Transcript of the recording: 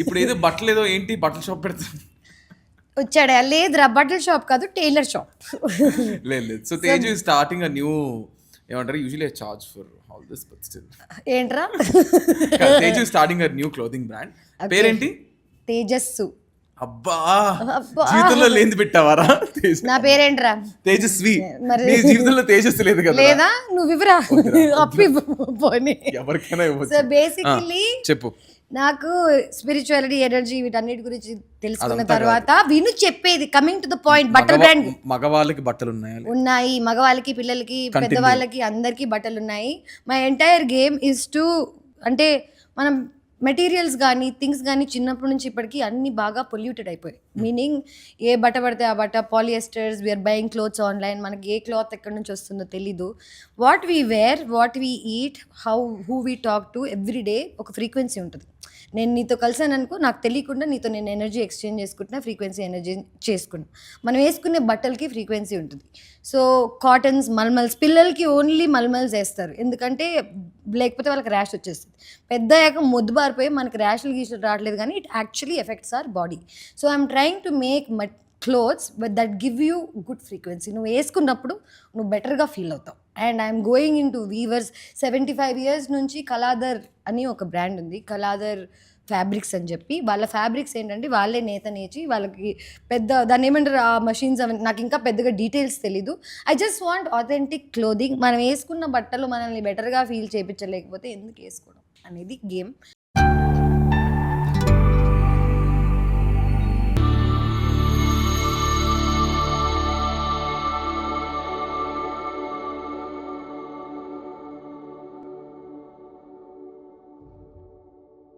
ఇప్పుడు ఏదో బట్టలు ఏదో ఏంటి బట్టల షాప్ పెడతాను. వచ్చాడా? లేదురా, బట్టల షాప్ కాదు, టైలర్ షాప్. లేదు లేదు. So Teju is starting a new ఏమంటారు usually I charge for all this but still. ఏంట్రా? Teju starting a new clothing brand. పేరేంటి? తేజస్సు. అబ్బా, జీవితంలో లేనిది పెట్టావారా? నా పేరేంట్రా? తేజస్వి. మరి నీ జీవితంలో తేజస్సు లేదు కదా? లేదా? నువ్వు ఇవ్వరా, అప్పి పోనీ. ఎవరికైనా సో ఇవ్వచ్చు. బేసికలీ చెప్పు. నాకు స్పిరిచువాలిటీ, ఎనర్జీ వీటన్నిటి గురించి తెలుసుకున్న అదంతా తర్వాత విను చెప్పేది, కమింగ్ టు ద పాయింట్. బట్టల బ్రాండ్ మగవాళ్ళకి బట్టలు ఉన్నాయా? ఉన్నాయి, మగవాళ్ళకి, పిల్లలకి, పెద్దవాళ్ళకి, అందరికీ బట్టలు ఉన్నాయి. My entire game is to, అంటే మనం మెటీరియల్స్ కానీ థింగ్స్ కానీ చిన్నప్పటి నుంచి ఇప్పటికీ అన్ని బాగా పొల్యూటెడ్ అయిపోయాయి. మీనింగ్ ఏ బట్ట పడితే ఆ బట్ట, polyesters, we're buying clothes online, మనకి ఏ క్లాత్ ఎక్కడి నుంచి వస్తుందో తెలీదు. What we wear, what we eat, who we talk to every day ఒక ఫ్రీక్వెన్సీ ఉంటుంది. నేను నీతో కలిసాను అనుకో, నాకు తెలియకుండా నీతో నేను ఎనర్జీ ఎక్స్చేంజ్ చేసుకుంటున్నా, ఫ్రీక్వెన్సీ ఎనర్జీ చేసుకున్నా. మనం వేసుకునే బట్టలకి ఫ్రీక్వెన్సీ ఉంటుంది. సో కాటన్స్, మల్మల్స్, పిల్లలకి ఓన్లీ మల్మల్స్ వేస్తారు, ఎందుకంటే లేకపోతే వాళ్ళకి ర్యాష్ వచ్చేస్తుంది. పెద్ద అయ్యాక మొద్దు బారిపోయి మనకి ర్యాష్లు గీషలు రావట్లేదు, కానీ it actually affects our body. So I'm trying to make clothes but that give you good frequency. నువ్వు వేసుకున్నప్పుడు నువ్వు బెటర్గా ఫీల్ అవుతావు. And I'm going in to weavers. 75 years నుంచి కలాదర్ అని ఒక బ్రాండ్ ఉంది, కలాదర్ ఫ్యాబ్రిక్స్ అని చెప్పి. వాళ్ళ ఫ్యాబ్రిక్స్ ఏంటంటే వాళ్ళే నేత నేచి, వాళ్ళకి పెద్ద దాన్ని ఏమంటారు ఆ మషీన్స్, అవి నాకు ఇంకా పెద్దగా డీటెయిల్స్ తెలీదు. I just want authentic clothing. మనం వేసుకున్న బట్టలు మనల్ని బెటర్గా ఫీల్ చేయించలేకపోతే ఎందుకు వేసుకోవడం అనేది గేమ్.